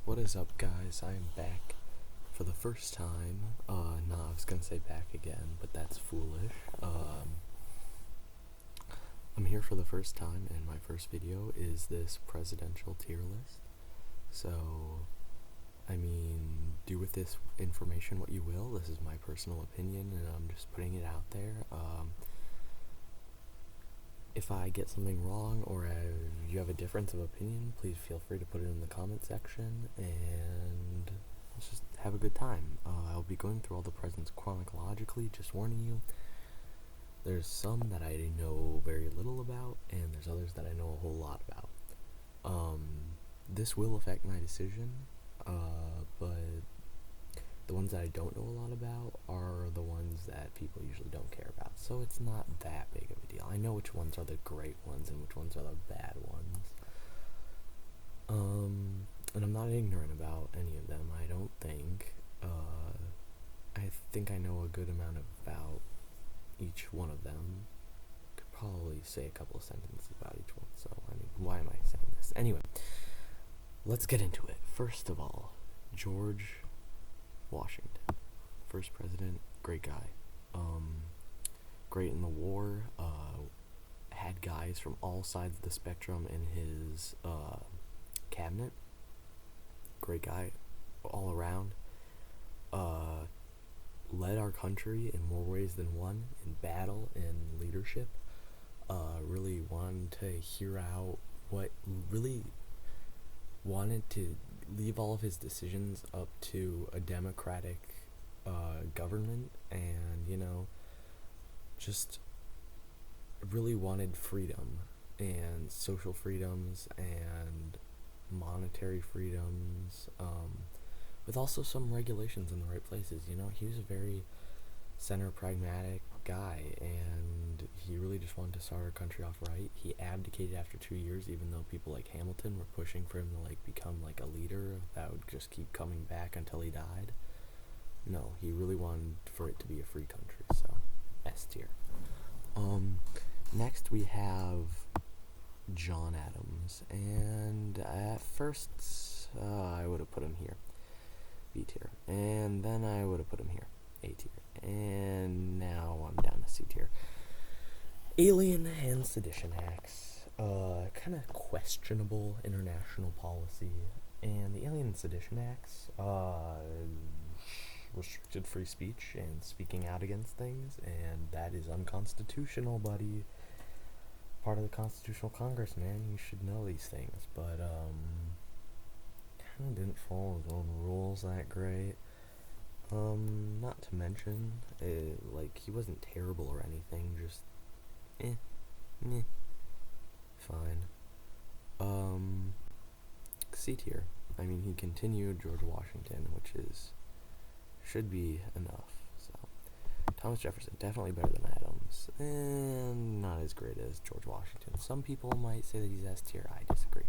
What is up, guys? I am back for the first time. I was gonna say back again, but that's foolish. I'm here for the first time, and my first video is this presidential tier list. So, do with this information what you will. This is my personal opinion, and I'm just putting it out there. If I get something wrong or you have a difference of opinion, please feel free to put it in the comment section, and let's just have a good time. I'll be going through all the presidents chronologically, just warning you. There's some that I know very little about, and there's others that I know a whole lot about. This will affect my decision, but the ones that I don't know a lot about are the ones that people usually don't care about, so it's not that big of a deal. I know which ones are the great ones and which ones are the bad ones. And I'm not ignorant about any of them, I don't think. I think I know a good amount about each one of them. Could probably say a couple of sentences about each one, so, why am I saying this? Anyway, let's get into it. First of all, George Washington, first president, great guy, great in the war, had guys from all sides of the spectrum in his cabinet, great guy all around, led our country in more ways than one, in battle and leadership, really wanted to hear out really wanted to leave all of his decisions up to a democratic government, and just really wanted freedom and social freedoms and monetary freedoms, with also some regulations in the right places. He was a very center pragmatic guy, and he really just wanted to start our country off right. He abdicated after 2 years, even though people like Hamilton were pushing for him to become a leader that would just keep coming back until he died. No, he really wanted for it to be a free country, so S tier. Next we have John Adams, and at first I would have put him here, B tier, and then I would have put him here, A tier, and now I'm down to C tier. Alien and Sedition Acts, kind of questionable international policy, and the Alien and Sedition Acts restricted free speech and speaking out against things, and that is unconstitutional, buddy. Part of the Constitutional Congress, man. You should know these things, but kind of didn't follow his own rules that great. Not to mention, he wasn't terrible or anything, just fine. C tier. He continued George Washington, which should be enough. So, Thomas Jefferson, definitely better than Adams, and not as great as George Washington. Some people might say that he's S tier. I disagree.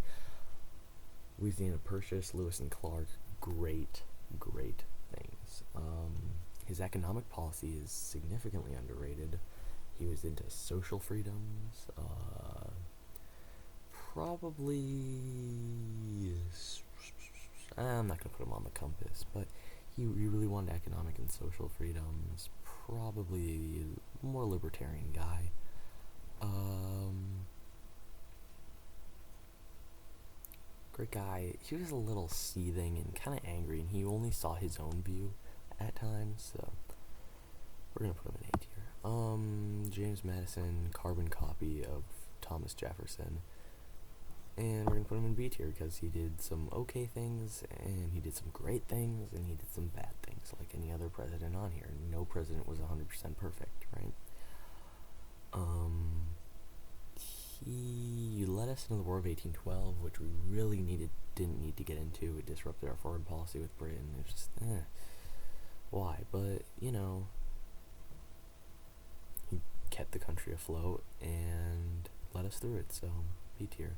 Louisiana Purchase, Lewis and Clark, great things. His economic policy is significantly underrated. He was into social freedoms, I'm not going to put him on the compass, but he really wanted economic and social freedoms, probably more libertarian guy. Great guy. He was a little seething and kind of angry, and he only saw his own view at times, so we're going to put him in A tier. James Madison, carbon copy of Thomas Jefferson, and we're going to put him in B tier because he did some okay things, and he did some great things, and he did some bad things, like any other president on here. No president was 100% perfect, right? He led us into the War of 1812, which we really didn't need to get into. It disrupted our foreign policy with Britain. It was just, why? But, he kept the country afloat and led us through it, so B tier.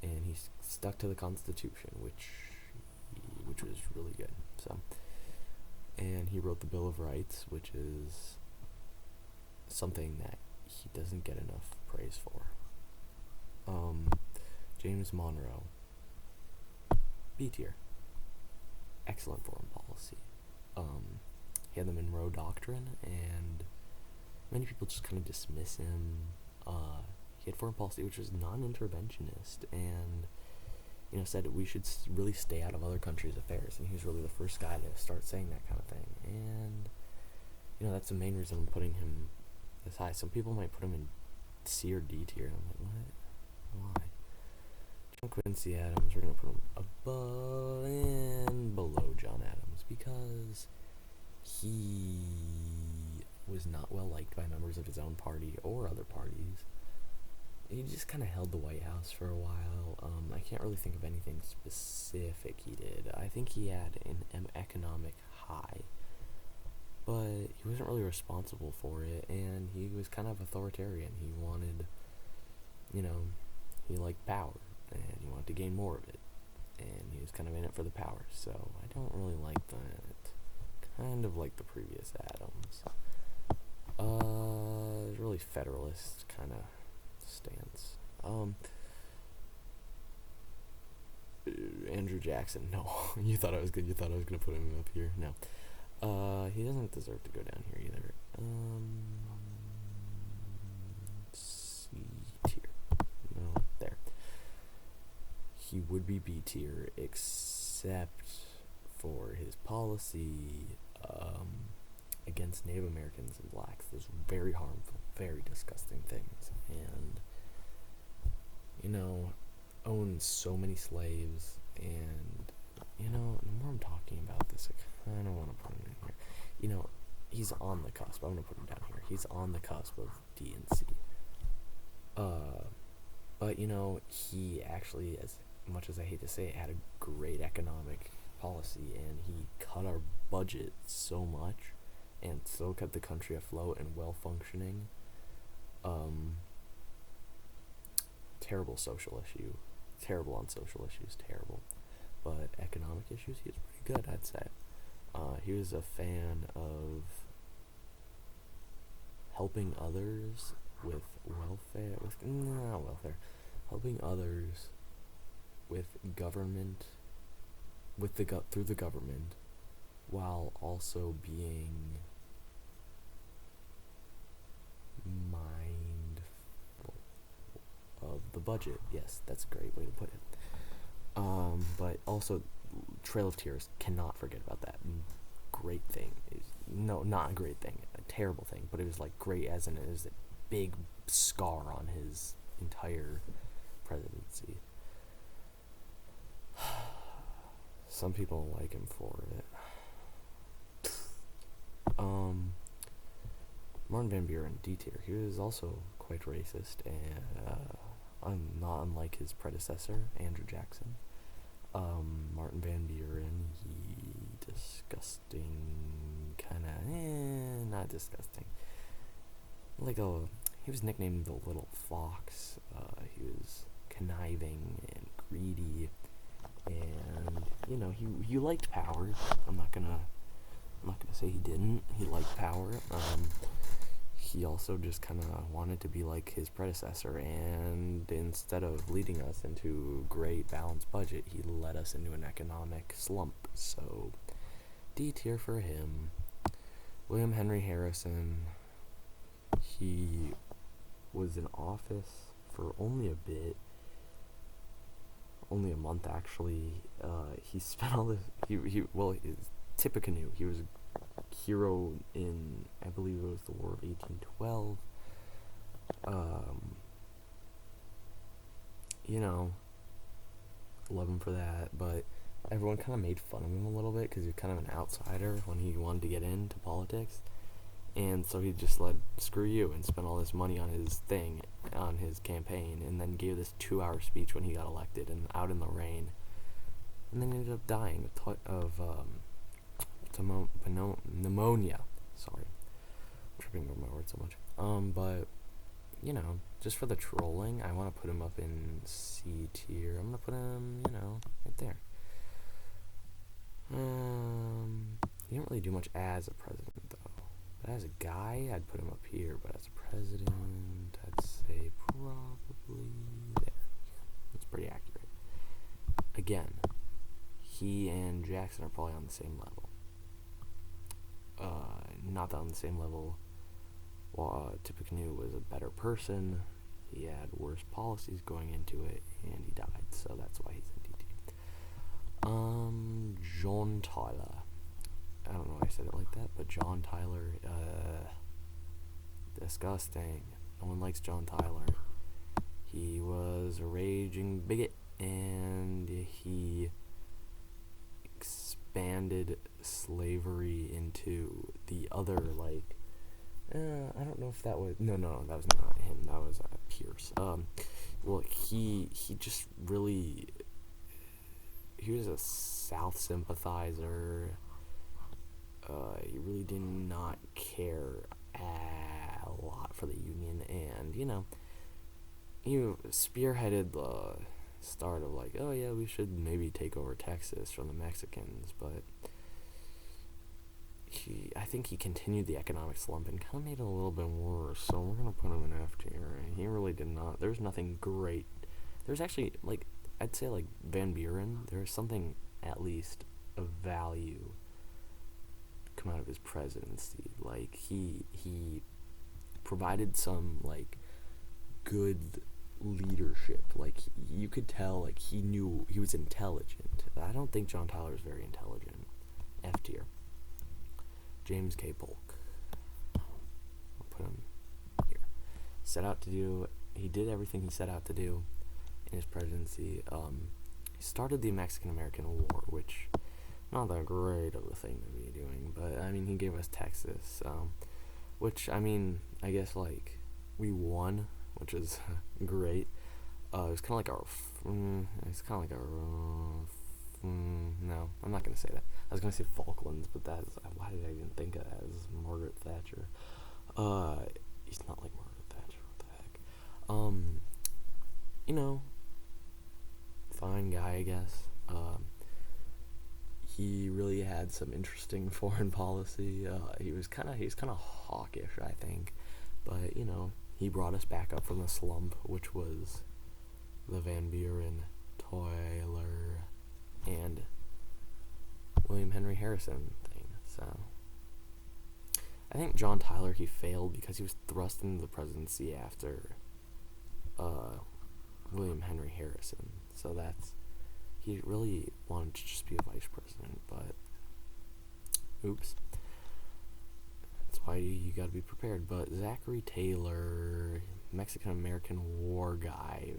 And he stuck to the Constitution, which was really good. So, and he wrote the Bill of Rights, which is something that he doesn't get enough praise for. James Monroe, B tier. Excellent foreign policy. He had the Monroe Doctrine, and many people just kind of dismiss him. He had foreign policy which was non-interventionist, and said we should really stay out of other countries' affairs, and he was really the first guy to start saying that kind of thing. And that's the main reason I'm putting him this high. Some people might put him in C or D tier. I'm like, what? Why? John Quincy Adams, we're gonna put him above and below John Adams because he was not well liked by members of his own party or other parties. He just kind of held the White House for a while. I can't really think of anything specific he did. I think he had an economic high, but he wasn't really responsible for it, and he was kind of authoritarian. He wanted, he liked power, and he wanted to gain more of it, and he was kind of in it for the power, so I don't really like that. Kind of like the previous Adams. Really federalist kind of stance. Andrew Jackson, no. You thought I was gonna put him up here. No. He doesn't deserve to go down here either. C tier. No, there. He would be B tier except for his policy against Native Americans and blacks. Those very harmful, very disgusting things. And owns so many slaves, and the more I'm talking about this, I kind of want to put him in here. He's on the cusp. I'm gonna put him down here. He's on the cusp of D and C. But he actually, as much as I hate to say it, had a great economic policy, and he cut our budget so much, and so kept the country afloat and well functioning. Terrible social issue. Terrible on social issues, terrible. But economic issues, he was pretty good, I'd say. He was a fan of helping others with welfare, helping others with government, through the government, while also being mindful of the budget. Yes, that's a great way to put it. But also, Trail of Tears, cannot forget about that. Great thing. No, not a great thing. A terrible thing. But it was like great as in it is a big scar on his entire presidency. Some people like him for it. Martin Van Buren, D tier. He was also quite racist, and not unlike his predecessor, Andrew Jackson. Martin Van Buren, he disgusting, not disgusting. He was nicknamed the Little Fox. He was conniving and greedy, and he liked power. I'm not gonna say he didn't. He liked power. He also just kind of wanted to be like his predecessor, and instead of leading us into a great balanced budget, he led us into an economic slump. So, D tier for him. William Henry Harrison, he was in office for only a bit, only a month actually. He spent all this, Tippecanoe, he was hero in, I believe it was the War of 1812. Love him for that, but everyone kind of made fun of him a little bit because he was kind of an outsider when he wanted to get into politics, and so he just said, screw you, and spent all this money on his campaign, and then gave this 2-hour speech when he got elected and out in the rain, and then ended up dying of pneumonia. Sorry, I'm tripping over my words so much. But just for the trolling, I want to put him up in C tier. I'm gonna put him, right there. He didn't really do much as a president though. But as a guy, I'd put him up here. But as a president, I'd say probably there. Yeah, that's pretty accurate. Again, he and Jackson are probably on the same level. Not on the same level. Tippecanoe was a better person. He had worse policies going into it, and he died, so that's why he's in DT. John Tyler. I don't know why I said it like that, but John Tyler, disgusting. No one likes John Tyler. He was a raging bigot, and he expanded slavery into the other, I don't know if that was, no, that was not him, that was Pierce. Well, he just really, he was a South sympathizer. He really did not care a lot for the Union, and, he spearheaded the start of oh yeah, we should maybe take over Texas from the Mexicans, but I think he continued the economic slump and kind of made it a little bit worse, so we're going to put him in F tier. He really did not, there's nothing great. There's actually, I'd say Van Buren, there's something at least of value come out of his presidency. He provided some, good leadership. You could tell, he knew, he was intelligent. I don't think John Tyler is very intelligent. F tier. James K. Polk. I'll put him here. He did everything he set out to do in his presidency. He started the Mexican-American War, which, not that great of a thing to be doing, but, he gave us Texas, which, I guess, we won, which is great. It was kind of no, I'm not going to say that. I was going to say Falklands, but why did I even think of that as Margaret Thatcher? He's not like Margaret Thatcher, what the heck? Fine guy, I guess. He really had some interesting foreign policy. He's kind of hawkish, I think, but he brought us back up from the slump, which was the Van Buren, Tyler, and William Henry Harrison thing. So I think John Tyler, he failed because he was thrust into the presidency after William Henry Harrison. So he really wanted to just be a vice president, but oops. That's why you gotta be prepared. But Zachary Taylor, Mexican-American War guy,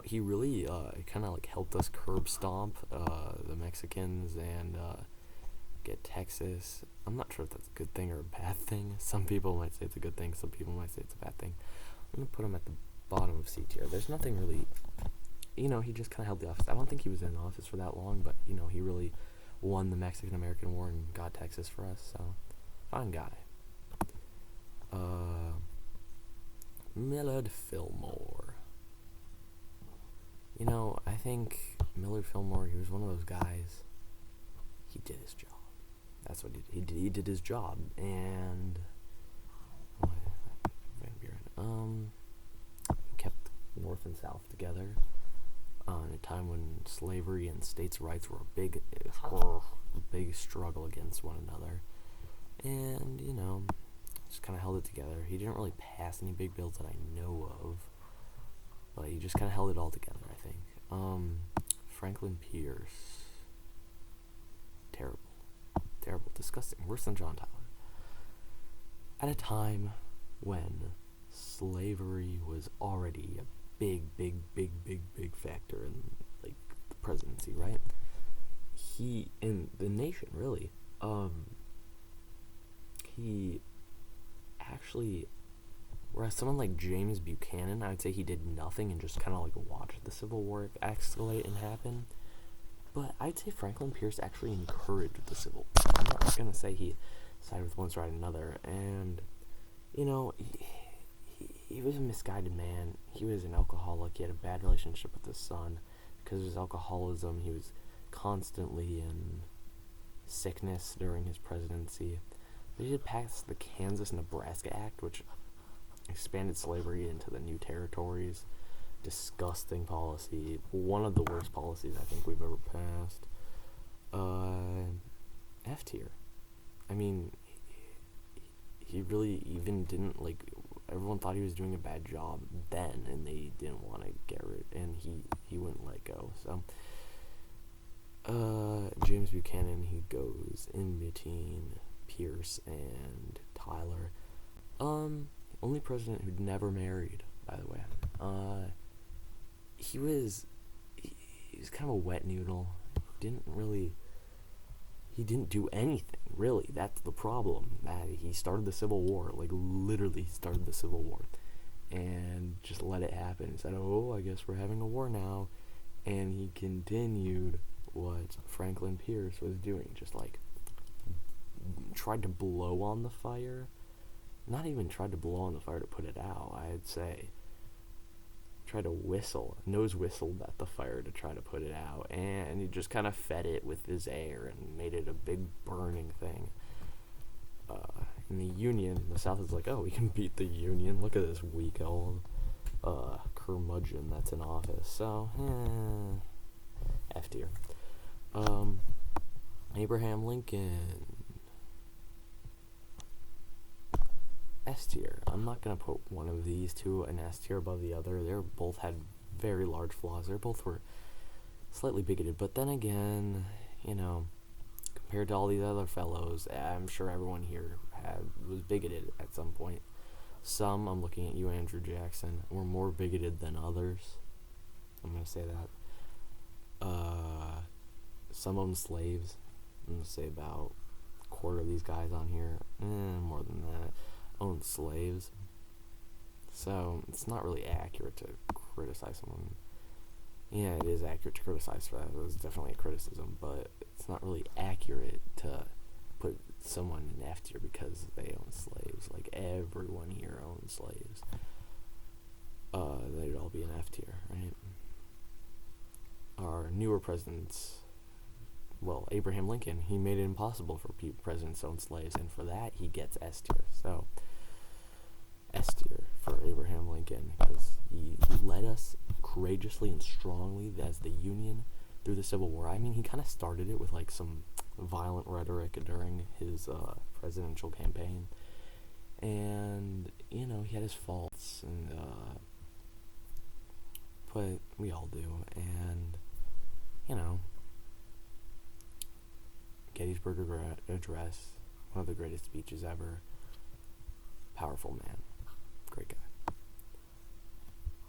he really kind of helped us curb stomp the Mexicans and get Texas. I'm not sure if that's a good thing or a bad thing. Some people might say it's a good thing, some people might say it's a bad thing. I'm going to put him at the bottom of C tier. There's nothing really, he just kind of held the office. I don't think he was in office for that long, but, he really won the Mexican-American War and got Texas for us, so fine guy. Millard Fillmore. I think Millard Fillmore, he was one of those guys, he did his job. That's what he did. He did his job, and Van Buren, he kept North and South together in a time when slavery and states' rights were a big struggle against one another, and just kind of held it together. He didn't really pass any big bills that I know of, but he just kind of held it all together, I think. Franklin Pierce. Terrible, disgusting, worse than John Tyler. At a time when slavery was already a big factor in the presidency, right? He, in the nation, really, he actually, whereas someone like James Buchanan, I would say he did nothing and just kind of watched the Civil War escalate and happen. But I'd say Franklin Pierce actually encouraged the Civil War. I'm not going to say he sided with one side or another. And, he was a misguided man. He was an alcoholic. He had a bad relationship with his son. Because of his alcoholism, he was constantly in sickness during his presidency. But he did pass the Kansas-Nebraska Act, which expanded slavery into the new territories. disgusting policy. One of the worst policies I think we've ever passed. F tier. I mean, he really even didn't like. Everyone thought he was doing a bad job then, and they didn't want to get rid, and he wouldn't let go. So, James Buchanan, he goes in between Pierce and Tyler. Only president who'd never married, by the way. He was kind of a wet noodle. He didn't do anything, really. That's the problem. That he started the Civil War, like literally started the Civil War, and just let it happen. He said, "Oh, I guess we're having a war now," and he continued what Franklin Pierce was doing, just like tried to blow on the fire. Not even tried to blow on the fire to put it out, I'd say. Tried to nose whistled at the fire to try to put it out, and he just kind of fed it with his air and made it a big burning thing. In the Union, the South is like, oh, we can beat the Union. Look at this weak old curmudgeon that's in office. So, F tier. Abraham Lincoln. S tier. I'm not going to put one of these two an S tier above the other. They both had very large flaws. They both were slightly bigoted. But then again, compared to all these other fellows, I'm sure everyone here was bigoted at some point. Some, I'm looking at you, Andrew Jackson, were more bigoted than others. I'm going to say that. Some of them slaves. I'm going to say about a quarter of these guys on here. More than that. Owned slaves. So it's not really accurate to criticize someone. Yeah, it is accurate to criticize for that. It was definitely a criticism, but it's not really accurate to put someone in F tier because they own slaves. Like, everyone here owns slaves. They'd all be in F tier, right? Our newer presidents, well, Abraham Lincoln, he made it impossible for presidents to own slaves, and for that, he gets S tier. So, S tier for Abraham Lincoln, because he led us courageously and strongly as the Union through the Civil War. I mean, he kind of started it with, like, some violent rhetoric during his presidential campaign, and, he had his faults, and, but we all do, and, Gettysburg Address, one of the greatest speeches ever. Powerful man. Great guy.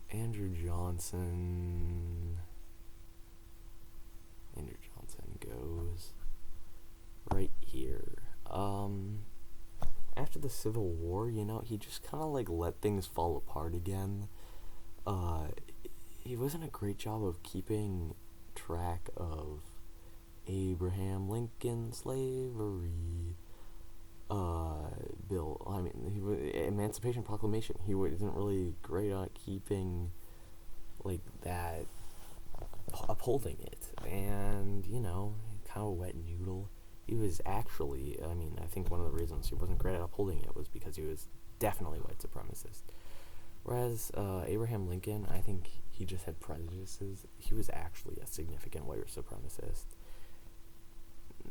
Andrew Johnson goes right here. After the Civil War, he just kind of like let things fall apart again. He wasn't a great job of keeping track of Abraham Lincoln slavery bill. I mean, Emancipation Proclamation. He wasn't really great at keeping like that, upholding it, and kind of a wet noodle. He was actually, I think one of the reasons he wasn't great at upholding it was because he was definitely white supremacist. Whereas Abraham Lincoln, I think he just had prejudices. He was actually a significant white supremacist.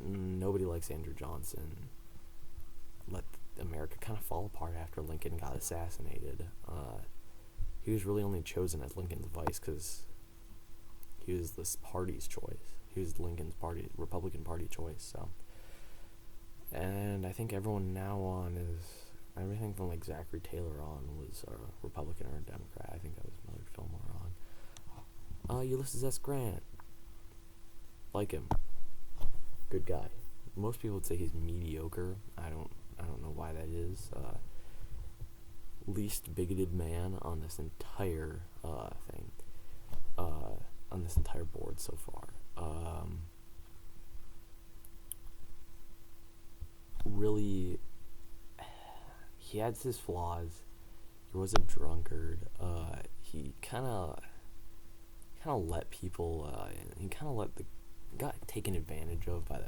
Nobody likes Andrew Johnson. Let America kind of fall apart after Lincoln got assassinated. He was really only chosen as Lincoln's vice because he was this party's choice. He was Lincoln's party, Republican Party choice. So, and I think everyone now on is everything from like Zachary Taylor on was a Republican or a Democrat. I think that was Millard Fillmore on. Ulysses S. Grant, like him, good guy. Most people would say he's mediocre. I don't know why that is. Least bigoted man on this entire thing. On this entire board so far. Really, he had his flaws. He was a drunkard. He kind of let people. He kind of got taken advantage of by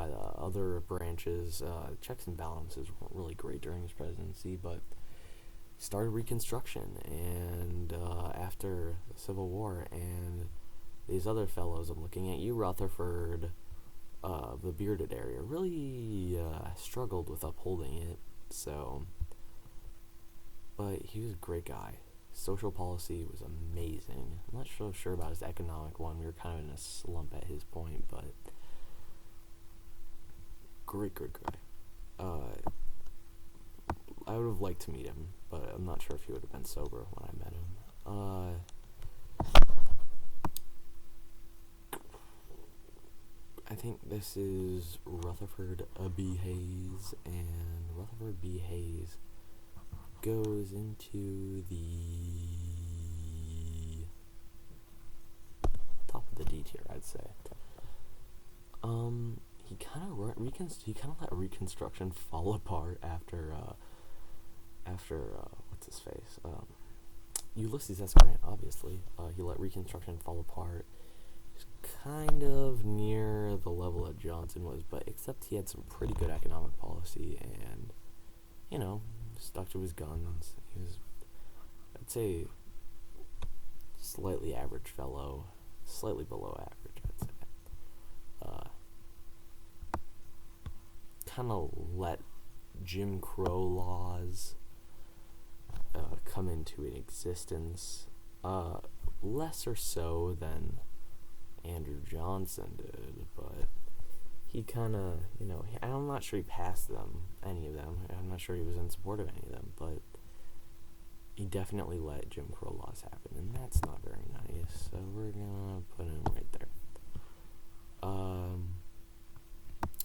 the other branches. Checks and balances weren't really great during his presidency, but started Reconstruction, and after the Civil War, and these other fellows, I'm looking at you, Rutherford, the bearded area, really struggled with upholding it. So, but he was a great guy. Social policy was amazing. I'm not so sure about his economic one. We were kind of in a slump at his point, but great guy. I would have liked to meet him, but I'm not sure if he would have been sober when I met him. I think this is Rutherford B. Hayes, and Rutherford B. Hayes goes into the top of the D tier, I'd say. He kind of let Reconstruction fall apart after what's his face? Ulysses S. Grant, obviously. He let Reconstruction fall apart. He's kind of near the level that Johnson was, but except he had some pretty good economic policy and, stuck to his guns. He was, I'd say, slightly average fellow, slightly below average, I'd say. Kind of let Jim Crow laws come into existence, lesser so than Andrew Johnson did, but he kind of, I'm not sure he passed any of them. I'm not sure he was in support of any of them, but he definitely let Jim Crow laws happen, and that's not very nice, so we're gonna put him right there.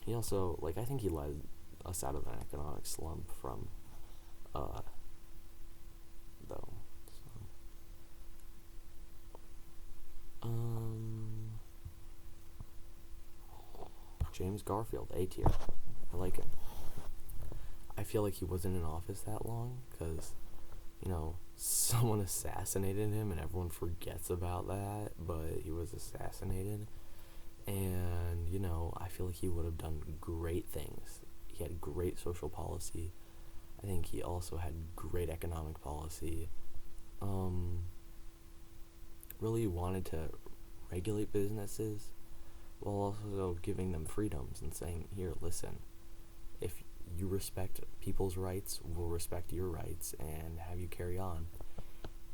He also, I think he led us out of an economic slump from, though. So. James Garfield, A tier. I like him. I feel like he wasn't in office that long, because, someone assassinated him, and everyone forgets about that, but he was assassinated. And, I feel like he would have done great things. He had great social policy. I think he also had great economic policy. Really wanted to regulate businesses while also giving them freedoms and saying, here, listen, if you respect people's rights, we'll respect your rights and have you carry on.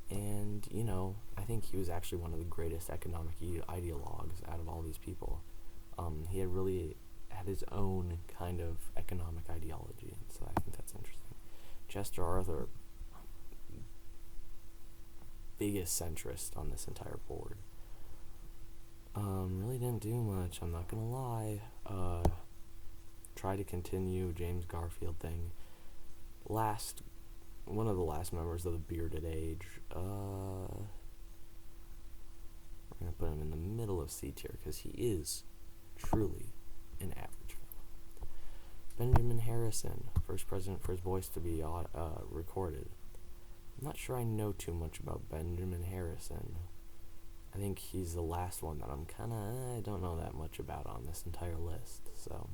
And, I think he was actually one of the greatest economic ideologues out of all these people. He had really had his own kind of economic ideology, so I think that's interesting. Chester Arthur, biggest centrist on this entire board. Really didn't do much, I'm not gonna lie. Try to continue James Garfield thing. One of the last members of the bearded age. We're gonna put him in the middle of C tier because he is truly an average fellow. Benjamin Harrison, first president for his voice to be recorded. I'm not sure I know too much about Benjamin Harrison. I think he's the last one that I don't know that much about on this entire list, so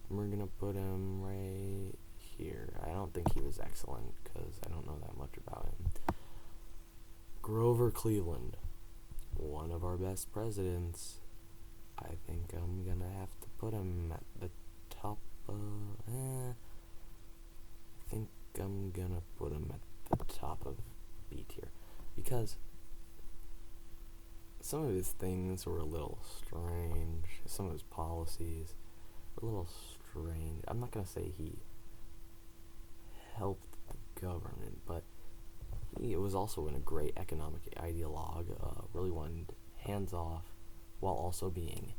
we're gonna put him right here. I don't think he was excellent because I don't know that much about him. Grover Cleveland, one of our best presidents. I think I'm gonna have to put him at the top. I think I'm gonna put him at the top of B tier because some of his things were a little strange. Some of his policies were a little strange. I'm not gonna say he helped the government, but he was also in a great economic ideologue, really wanted hands off while also being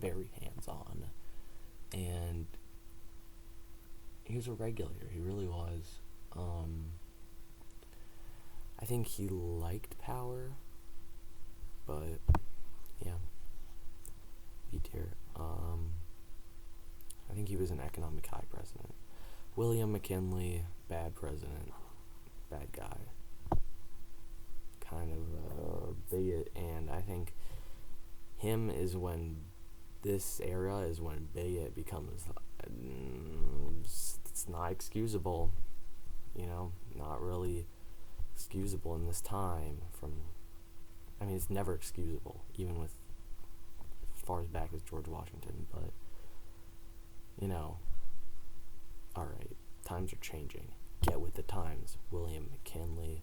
very hands-on. And he was a regulator, he really was. I think he liked power, but yeah, B tier. I think he was an economic high president. William McKinley, bad president, bad guy, kind of bigot, and I think this era is when bigot becomes it's not excusable, not really excusable in this time it's never excusable, even with as far as back as George Washington, but, alright, times are changing. Get with the times. William McKinley,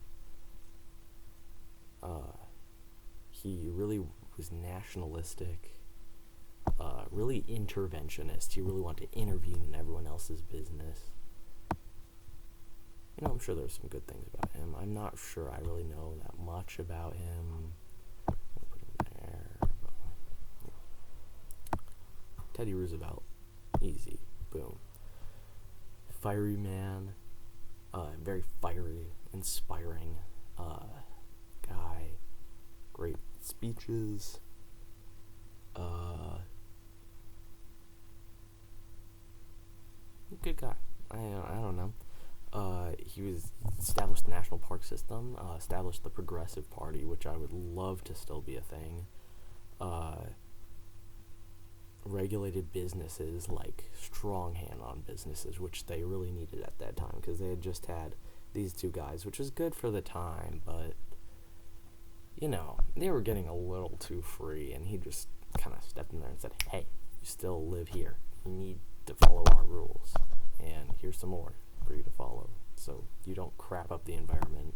he really was nationalistic, really interventionist. He really wanted to intervene in everyone else's business. I'm sure there's some good things about him. I'm not sure I really know that much about him. I'll put him there. Teddy Roosevelt, easy, boom. Fiery man, very fiery, inspiring guy, great speeches, good guy. I don't know. He established the national park system, established the Progressive Party, which I would love to still be a thing. Regulated businesses, like strong hand on businesses, which they really needed at that time, because they had just had these two guys, which was good for the time, but they were getting a little too free, and he just kind of stepped in there and said, hey, you still live here, you need to follow our rules, and here's some more for you to follow, so you don't crap up the environment.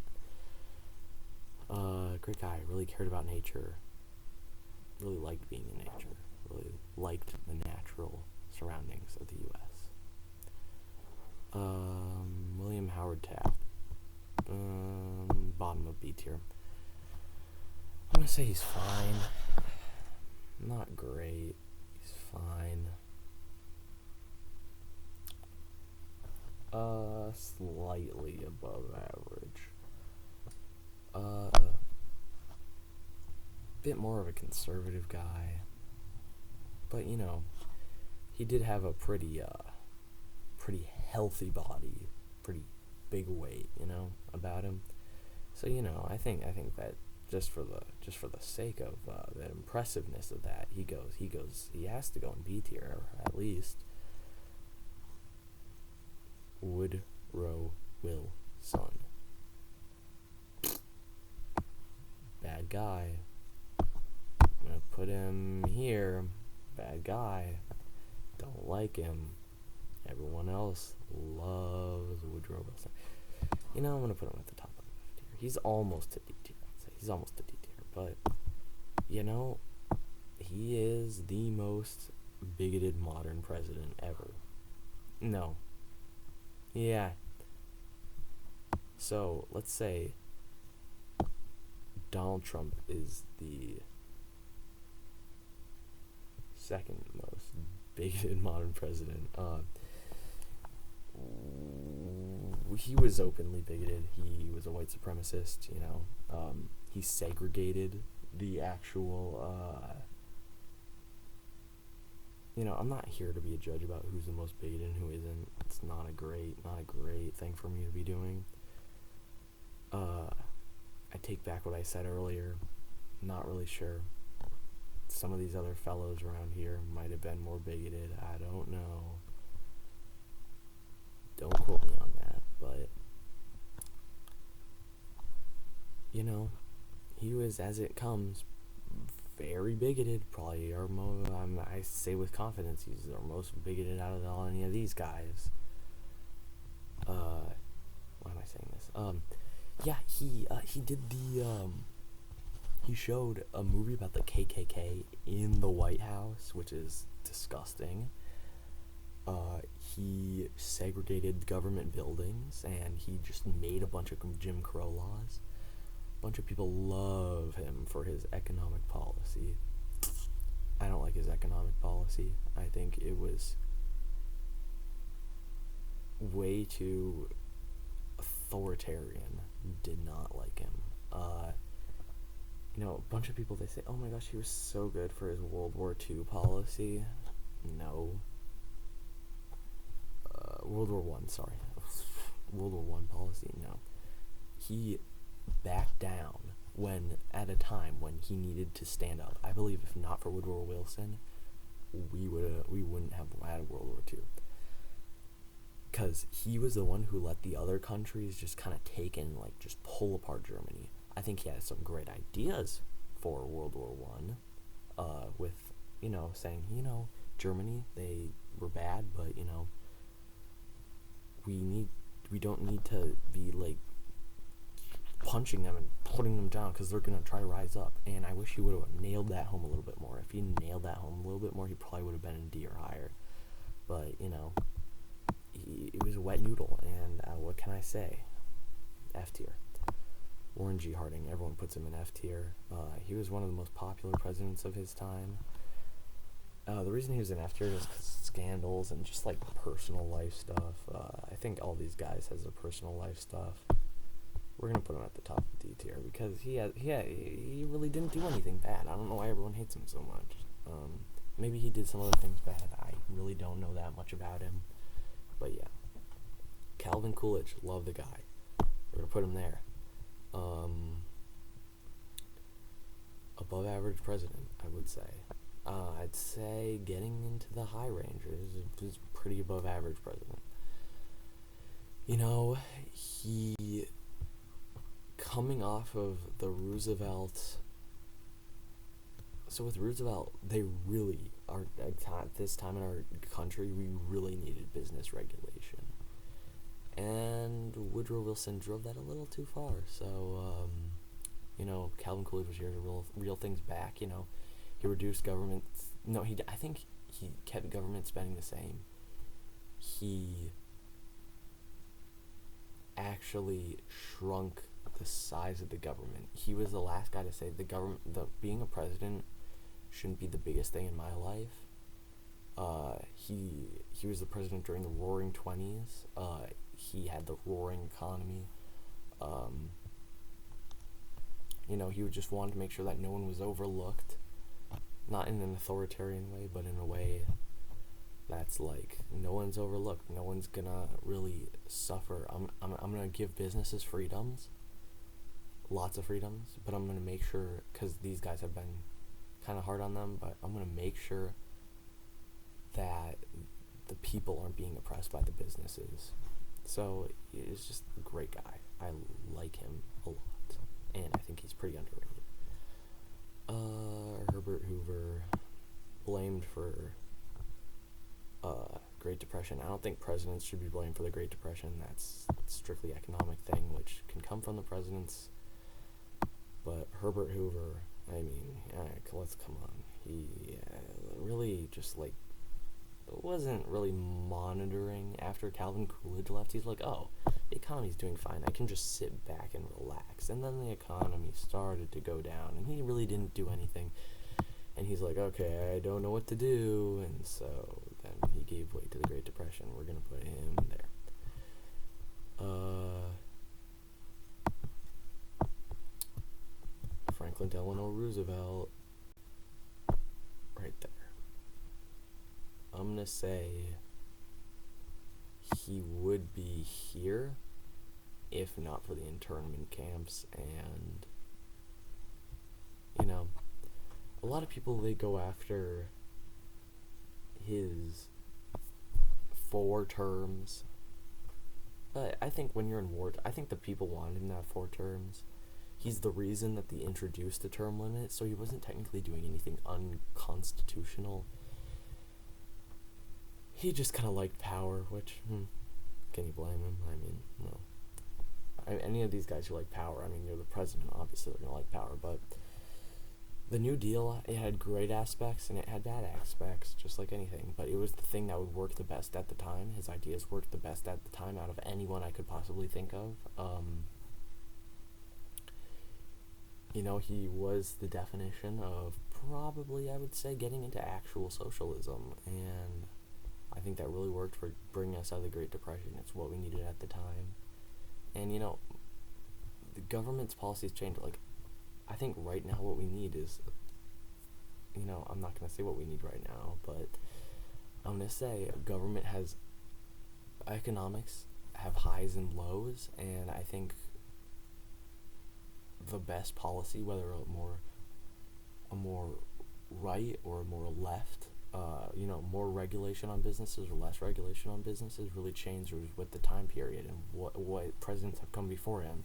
Great guy, really cared about nature, really liked being in nature, really liked the natural surroundings of the U.S. William Howard Taft, bottom of B tier. I'm gonna say he's fine, not great, he's fine. Slightly above average. Bit more of a conservative guy, but he did have a pretty healthy body, pretty big weight, about him. So I think that just for the sake of the impressiveness of that, he has to go in B tier, at least. Woodrow Wilson, bad guy. I'm gonna put him here. Bad guy. Don't like him. Everyone else loves Woodrow Wilson. I'm gonna put him at the top of the tier. He's almost to D tier. I'd say he's almost to D tier, but he is the most bigoted modern president ever. No. Yeah. So, let's say Donald Trump is the second most bigoted modern president. He was openly bigoted. He was a white supremacist, he segregated the actual, I'm not here to be a judge about who's the most bigoted and who isn't. It's not a great thing for me to be doing. I take back what I said earlier. Not really sure. Some of these other fellows around here might have been more bigoted. I don't know. Don't quote me on that, but he was, as it comes, very bigoted. Probably I say with confidence, he's our most bigoted out of any of these guys. Why am I saying this? He did he showed a movie about the KKK in the White House, which is disgusting. He segregated government buildings, and he just made a bunch of Jim Crow laws. A bunch of people love him for his economic policy. I don't like his economic policy. I think it was way too authoritarian. Did not like him. A bunch of people, they say, oh my gosh, he was so good for his World War II policy. No. World War I, sorry. World War I policy, no. He backed down at a time when he needed to stand up. I believe if not for Woodrow Wilson, we wouldn't have had World War II. because he was the one who let the other countries just kind of take and like just pull apart Germany. I think he had some great ideas for World War One, with saying Germany, they were bad, but we don't need to be like punching them and putting them down because they're gonna try to rise up. And I wish he would have nailed that home a little bit more. If he nailed that home a little bit more, he probably would have been in D or higher. But it was a wet noodle, and what can I say? F tier. Warren G. Harding, everyone puts him in F tier. He was one of the most popular presidents of his time. The reason he was in F tier is because scandals and just like personal life stuff. I think all these guys has their personal life stuff. We're gonna put him at the top of D tier because he really didn't do anything bad. I don't know why everyone hates him so much. Maybe he did some other things bad. I really don't know that much about him. But yeah. Calvin Coolidge, love the guy. We're gonna put him there. Above average president, I would say. I'd say getting into the high range is pretty above average president. He coming off of the Roosevelt. So with Roosevelt, they really are at this time in our country. We really needed business regulation, and Woodrow Wilson drove that a little too far. So, Calvin Coolidge was here to reel things back. He reduced government. No, I think he kept government spending the same. He actually shrunk the size of the government. He was the last guy to say being a president shouldn't be the biggest thing in my life. He was the president during the Roaring 20s. He had the roaring economy. He would just want to make sure that no one was overlooked, not in an authoritarian way, but in a way that's like no one's overlooked. No one's gonna really suffer. I'm gonna give businesses freedoms, lots of freedoms, but I'm gonna make sure, because these guys have been kind of hard on them, but I'm gonna make sure that the people aren't being oppressed by the businesses. So he's just a great guy. I like him a lot, and I think he's pretty underrated. Herbert Hoover, blamed for Great Depression. I don't think presidents should be blamed for the Great Depression. That's a strictly economic thing, which can come from the presidents. But Herbert Hoover, I mean, let's come on. He really just like wasn't really monitoring after Calvin Coolidge left. He's like, oh, the economy's doing fine. I can just sit back and relax. And then the economy started to go down, and he really didn't do anything. And he's like, okay, I don't know what to do. And so then he gave way to the Great Depression. We're going to put him there. Franklin Delano Roosevelt. Right there. I'm going to say he would be here if not for the internment camps. And, a lot of people, they go after his 4 terms. But I think when you're in war, I think the people wanted him to have 4 terms. He's the reason that they introduced the term limit, so he wasn't technically doing anything unconstitutional. He just kind of liked power, which, can you blame him? I mean, no. Any of these guys who like power, I mean, you're the president, obviously they're going to like power, but the New Deal, it had great aspects and it had bad aspects, just like anything, but it was the thing that would work the best at the time. His ideas worked the best at the time out of anyone I could possibly think of. He was the definition of probably, I would say, getting into actual socialism, and I think that really worked for bringing us out of the Great Depression. It's what we needed at the time. And, the government's policies changed. Like, I think right now what we need is, I'm not going to say what we need right now, but I'm going to say government has, economics have highs and lows, and I think the best policy, whether a more right or a more left more regulation on businesses or less regulation on businesses really changed with the time period and what presidents have come before him.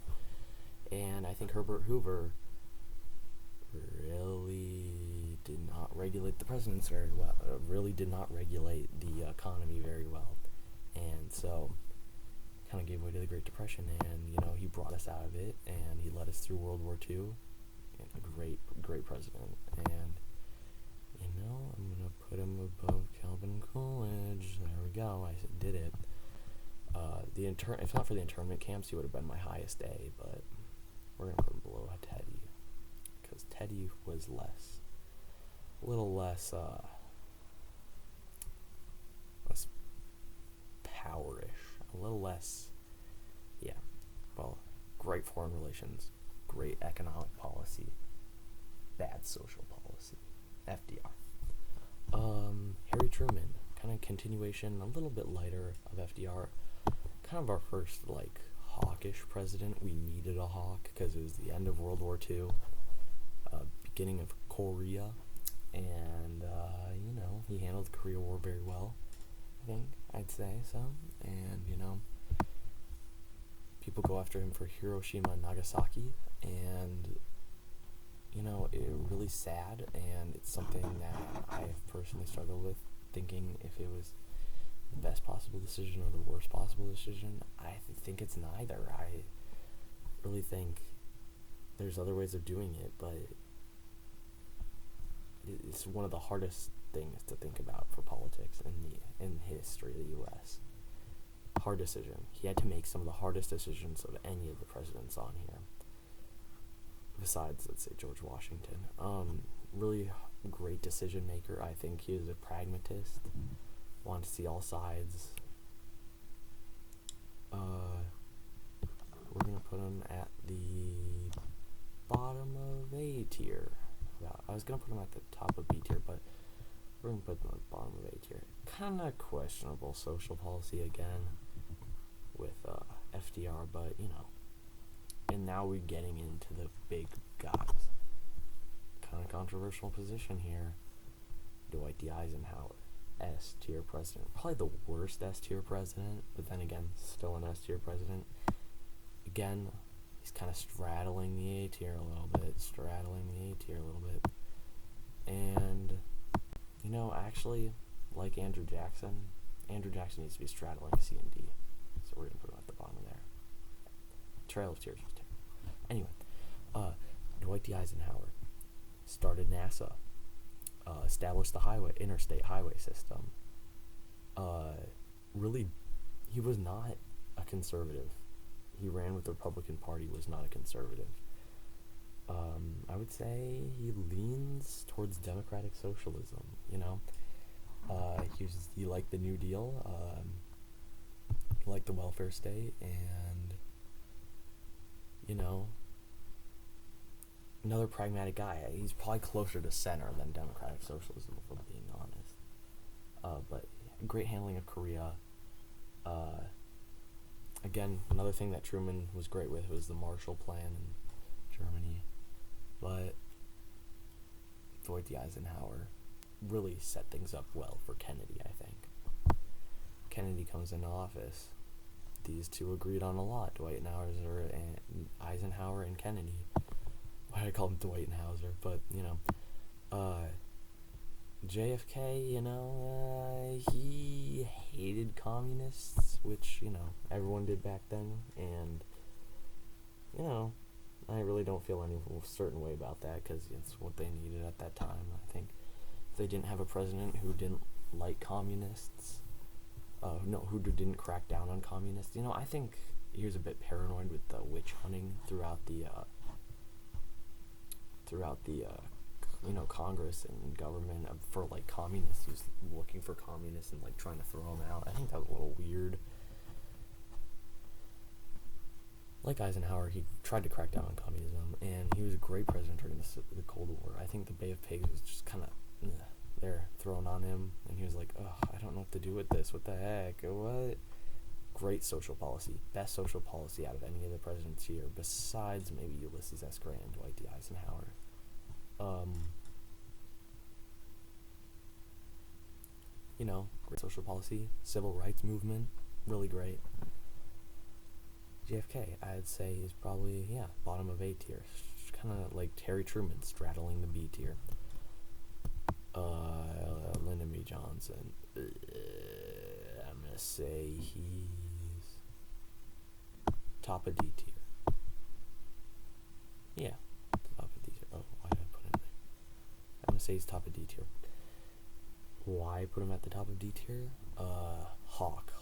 And I think Herbert Hoover really did not regulate the presidents very well, really did not regulate the economy very well. And so kind of gave way to the Great Depression, and, he brought us out of it, and he led us through World War II. A great president. And, I'm going to put him above Calvin Coolidge. There we go. I did it. If not for the internment camps, he would have been my highest A, but we're going to put him below Teddy, because Teddy was a little less powerish, a little less, great foreign relations, great economic policy, bad social policy, FDR. Harry Truman, kind of continuation, a little bit lighter of FDR, kind of our first, hawkish president. We needed a hawk because it was the end of World War II, beginning of Korea, and, he handled the Korea War very well, I think, I'd say so, and, people go after him for Hiroshima and Nagasaki, and, it's really sad, and it's something that I've personally struggled with, thinking if it was the best possible decision or the worst possible decision. I think it's neither. I really think there's other ways of doing it, but it's one of the hardest things to think about for politics in history of the U.S. Hard decision. He had to make some of the hardest decisions of any of the presidents on here, besides, let's say, George Washington. Really great decision maker. I think he was a pragmatist, wanted to see all sides. We're going to put him at the bottom of A tier. I was going to put him at the top of B tier, but we're going to put him at the bottom of A tier. Kind of questionable social policy again with FDR, but, and now we're getting into the big guys. Kind of controversial position here. Dwight D. Eisenhower, S tier president. Probably the worst S tier president, but then again, still an S tier president. Again, he's kind of straddling the A tier a little bit, And, actually, like Andrew Jackson needs to be straddling C and D. So we're going to put him at the bottom there. Trail of Tears was terrible. Anyway, Dwight D. Eisenhower started NASA, established the interstate highway system. Really, he was not a conservative. He ran with the Republican Party, was not a conservative. I would say he leans towards democratic socialism, he liked the New Deal, he liked the welfare state, and, another pragmatic guy. He's probably closer to center than democratic socialism, if I'm being honest. But great handling of Korea. Again, another thing that Truman was great with was the Marshall Plan in Germany. But Dwight D. Eisenhower really set things up well for Kennedy, I think. Kennedy comes into office. These two agreed on a lot, Eisenhower and Kennedy. Why did I call him Dwight and Hauser? But, JFK, he hated communists, which, everyone did back then, and, I really don't feel any certain way about that, because it's what they needed at that time. I think if they didn't have a president who didn't like communists, who didn't crack down on communists, I think he was a bit paranoid with the witch hunting throughout the Congress and government for, communists. He was looking for communists and, trying to throw them out. I think that was a little weird. Like Eisenhower, he tried to crack down on communism, and he was a great president during the Cold War. I think the Bay of Pigs was just kind of there, thrown on him, and he was like, I don't know what to do with this. What the heck? What? Great social policy. Best social policy out of any of the presidents here, besides maybe Ulysses S. Grant and Dwight D. Eisenhower. great social policy, civil rights movement, really great. JFK, I'd say, is probably, bottom of A tier. Kind of like Harry Truman straddling the B tier. Lyndon B. Johnson, I'm gonna say he's top of D tier. Yeah, top of D tier. Oh, why did I put him there? I'm gonna say he's top of D tier. Why put him at the top of D tier? Hawk.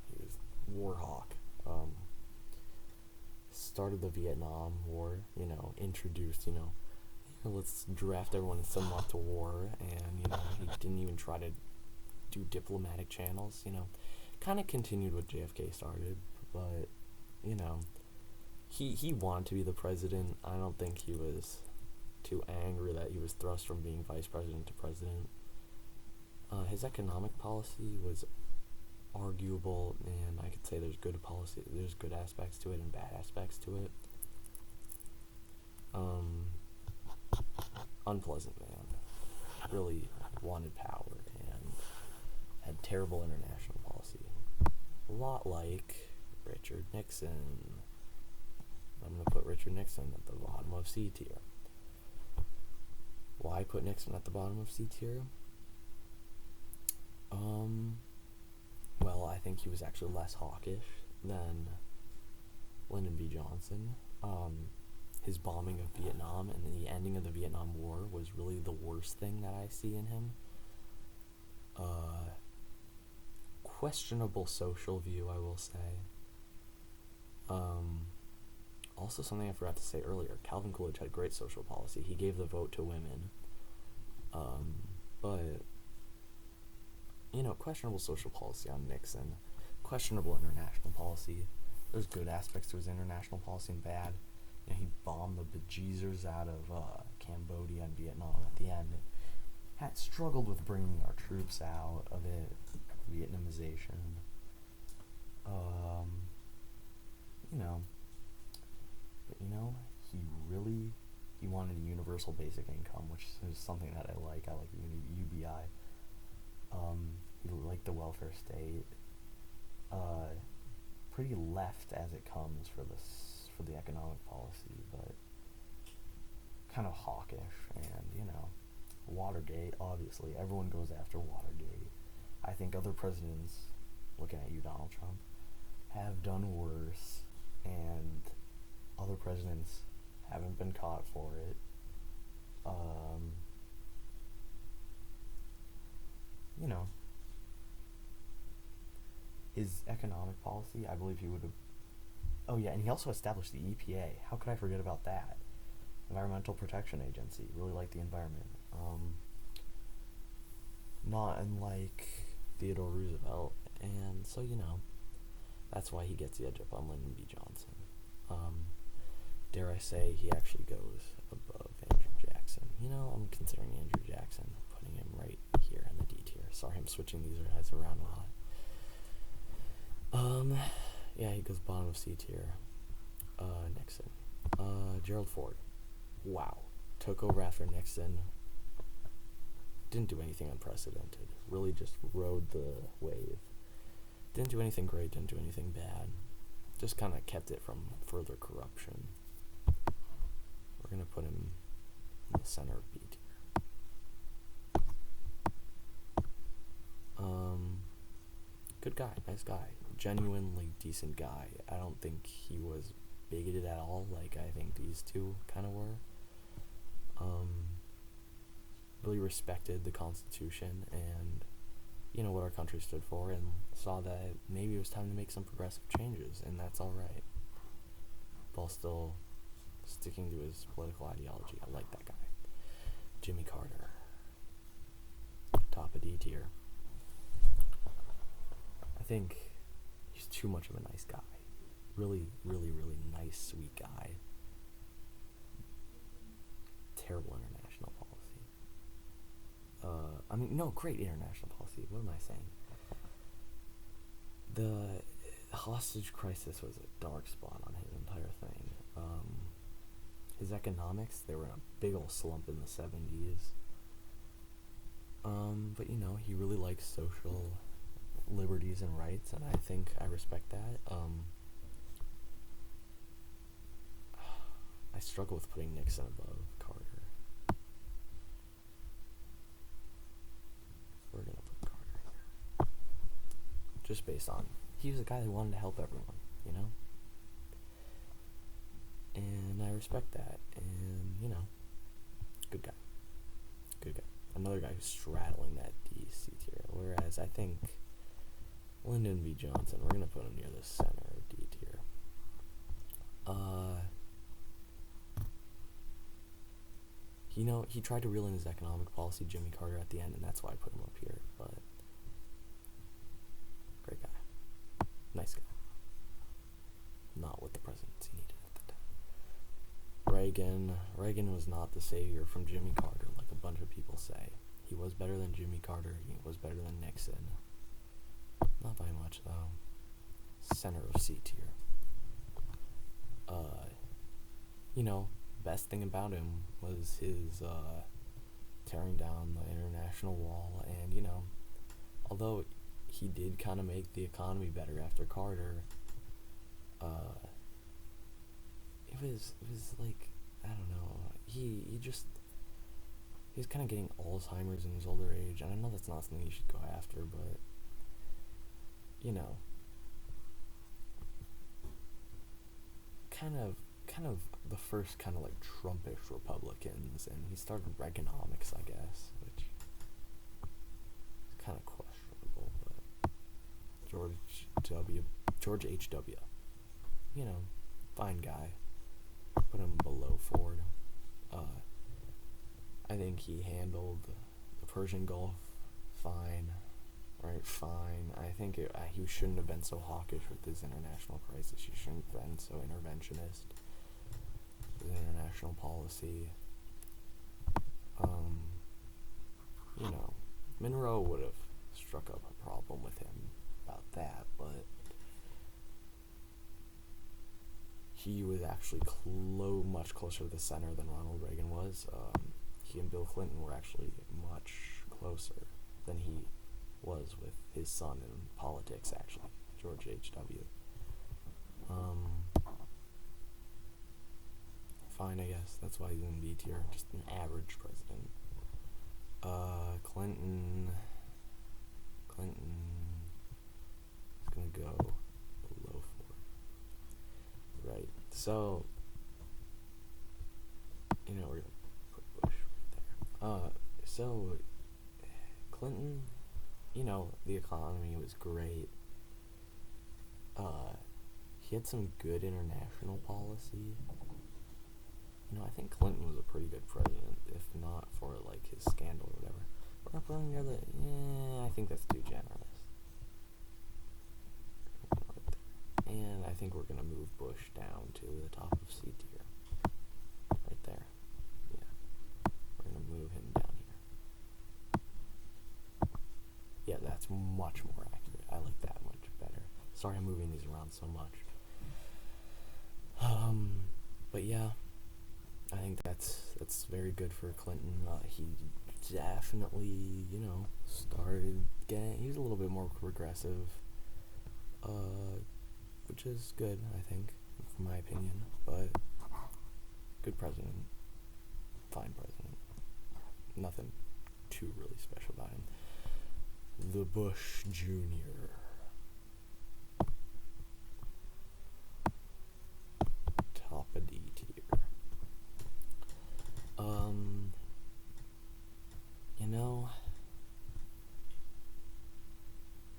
He was war hawk. Started the Vietnam War, introduced, let's draft everyone and send them off to war, and, he didn't even try to do diplomatic channels, kind of continued what JFK started, but, he wanted to be the president. I don't think he was too angry that he was thrust from being vice president to president. His economic policy was arguable, and I could say there's good aspects to it and bad aspects to it. Unpleasant man, really wanted power and had terrible international policy. A lot like Richard Nixon. I'm going to put Richard Nixon at the bottom of C tier. Why put Nixon at the bottom of C tier? Well, I think he was actually less hawkish than Lyndon B. Johnson. His bombing of Vietnam and the ending of the Vietnam War was really the worst thing that I see in him. Questionable social view, I will say. Also, something I forgot to say earlier, Calvin Coolidge had great social policy. He gave the vote to women. But questionable social policy on Nixon. Questionable international policy. There's good aspects to his international policy and bad. He bombed the bejesus out of Cambodia and Vietnam at the end. Had struggled with bringing our troops out of it. Vietnamization. He wanted a universal basic income, which is something that I like. I like UBI. He liked the welfare state. Pretty left as it comes for the economic policy, but kind of hawkish. And Watergate. Obviously, everyone goes after Watergate. I think other presidents, looking at you, Donald Trump, have done worse, and other presidents haven't been caught for it. His economic policy, I believe he would have. Oh yeah, and he also established the EPA. How could I forget about that? Environmental Protection Agency. Really like the environment. Not unlike Theodore Roosevelt, and so that's why he gets the edge up on Lyndon B. Johnson. Dare I say he actually goes above Andrew Jackson. I'm considering Andrew Jackson, putting him right here in the D tier. Sorry, I'm switching these guys around a lot. Yeah, he goes bottom of C tier. Nixon. Gerald Ford. Wow. Took over after Nixon. Didn't do anything unprecedented. Really just rode the wave. Didn't do anything great, didn't do anything bad. Just kind of kept it from further corruption. We're going to put him in the center of B tier. Good guy, nice guy. Genuinely decent guy. I don't think he was bigoted at all, like I think these two kind of were. Really respected the Constitution and what our country stood for, and saw that maybe it was time to make some progressive changes, and that's alright, while still sticking to his political ideology. I like that guy. Jimmy Carter, top of D tier. I think he's too much of a nice guy. Really, really, really nice, sweet guy. Terrible international policy. Great international policy. What am I saying? The hostage crisis was a dark spot on his entire thing. His economics, they were in a big old slump in the 70s. But he really likes social liberties and rights, and I think I respect that. I struggle with putting Nixon above Carter. We're gonna put Carter here, just based on he was a guy that wanted to help everyone, and I respect that. And good guy, good guy. Another guy who's straddling that DC tier. Whereas I think Lyndon B. Johnson, we're gonna put him near the center of D tier. He tried to reel in his economic policy, Jimmy Carter, at the end, and that's why I put him up here. But great guy, nice guy. Not what the presidency needed at the time. Reagan was not the savior from Jimmy Carter, like a bunch of people say. He was better than Jimmy Carter. He was better than Nixon. Not by much, though. Center of C tier. Best thing about him was his tearing down the international wall, and although he did kind of make the economy better after Carter, it was like, I don't know, he's kind of getting Alzheimer's in his older age, and I know that's not something you should go after, but kind of the first kind of like Trumpish Republicans, and he started Reaganomics, I guess, which is kind of questionable, but George H.W., fine guy. Put him below Ford. I think he handled the Persian Gulf fine. Right, fine. I think he shouldn't have been so hawkish with his international crisis. He shouldn't have been so interventionist with international policy. Monroe would have struck up a problem with him about that, but he was actually much closer to the center than Ronald Reagan was. He and Bill Clinton were actually much closer than he was with his son in politics, actually, George H.W. Fine, I guess. That's why he's in B tier. Just an average president. Clinton is gonna go below 4. Right. So, we're gonna put Bush right there. So Clinton, the economy was great. He had some good international policy. I think Clinton was a pretty good president, if not for like his scandal or whatever. We're not putting near I think that's too generous. And I think we're gonna move Bush down to the top of C tier. Right there. Yeah. We're gonna move him down here. Yeah, that's much more accurate. I like that much better. Sorry I'm moving these around so much. But yeah, I think that's very good for Clinton. He definitely, started getting, he was a little bit more progressive, which is good, I think, from my opinion, but good president, fine president, nothing too really special about him. The Bush Jr. Top of D tier.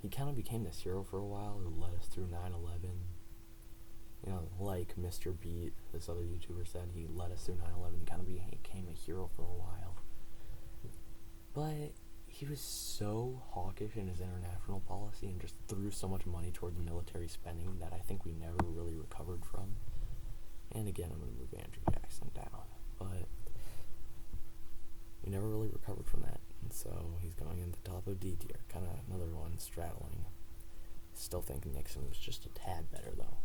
He kind of became this hero for a while who led us through 9/11. Like Mr. Beat, this other YouTuber said, he led us through 9/11. He kind of became a hero for a while. But he was so hawkish in his international policy and just threw so much money towards military spending that I think we never really recovered from. And again, I'm going to move Andrew Jackson down. But we never really recovered from that. And so he's going in the top of D tier. Kind of another one straddling. Still think Nixon was just a tad better, though.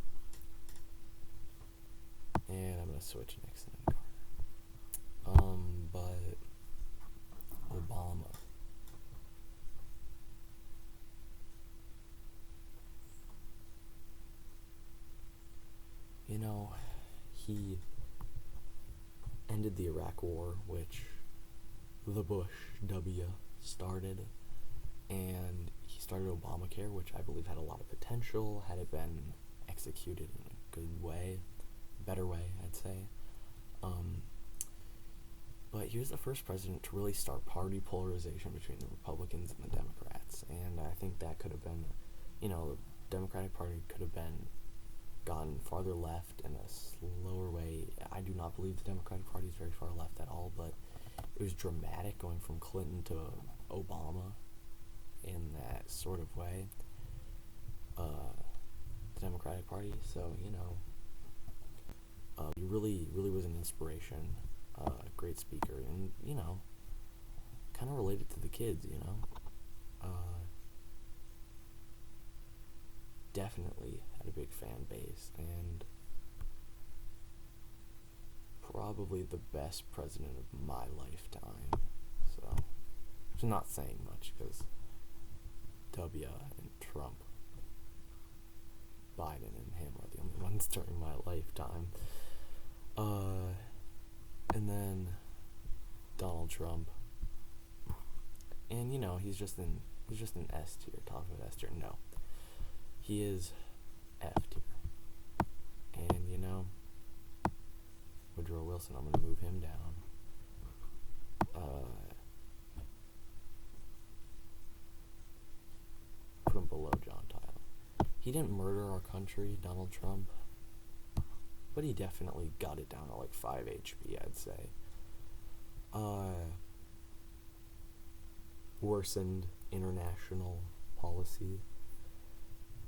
And I'm going to switch Nixon and Carter. But Obama. he ended the Iraq War, which the Bush W started, and he started Obamacare, which I believe had a lot of potential had it been executed in a good way, better way, I'd say. But he was the first president to really start party polarization between the Republicans and the Democrats, and I think that could have been, the Democratic Party could have been gone farther left in a slower way. I do not believe the Democratic Party is very far left at all, but it was dramatic going from Clinton to Obama in that sort of way. The Democratic Party, so he really was an inspiration, great speaker, and kind of related to the kids, definitely had a big fan base, and probably the best president of my lifetime. So, which is not saying much because W and Trump, Biden and him are the only ones during my lifetime. And then Donald Trump, and he's just an S tier, top of S tier. No, he is F tier. And Woodrow Wilson, I'm gonna move him down. Put him below John Tyler. He didn't murder our country, Donald Trump, but he definitely got it down to like 5 HP, I'd say. Worsened international policy.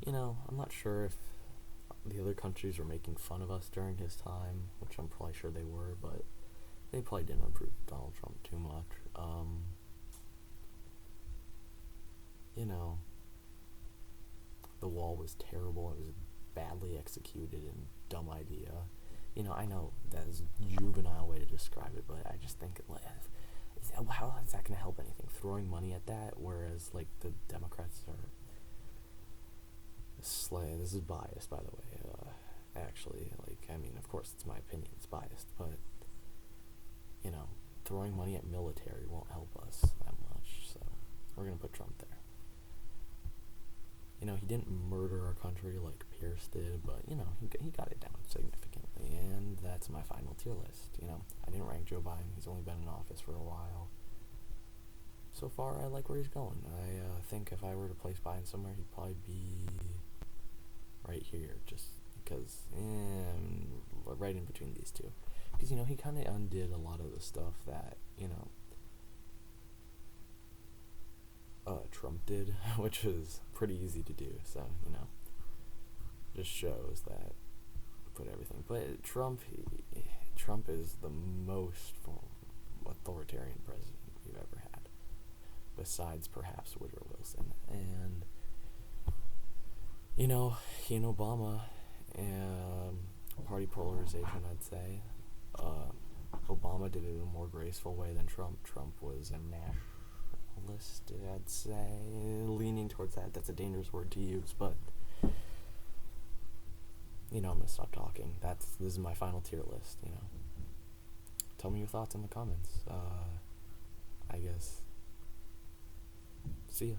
I'm not sure if the other countries were making fun of us during his time, which I'm probably sure they were, but they probably didn't improve Donald Trump too much. The wall was terrible. It was badly executed and dumb idea. I know that is a juvenile way to describe it, but I just think, how is that going to help anything? Throwing money at that, whereas, the Democrats are... This is biased, by the way. Actually, of course, it's my opinion. It's biased, but, throwing money at military won't help us that much, so we're going to put Trump there. He didn't murder our country like Pierce did, but, he got it down significantly, and that's my final tier list. I didn't rank Joe Biden. He's only been in office for a while. So far, I like where he's going. I think if I were to place Biden somewhere, he'd probably be right here, just because, right in between these two. Because, he kind of undid a lot of the stuff that, Trump did, which is pretty easy to do, so, just shows that put everything. But Trump is the most authoritarian president we've ever had, besides perhaps Woodrow Wilson. And he and Obama, party polarization, I'd say. Obama did it in a more graceful way than Trump. Trump was a nationalist, I'd say, leaning towards that. That's a dangerous word to use, but I'm gonna stop talking. This is my final tier list. Tell me your thoughts in the comments. I guess. See ya.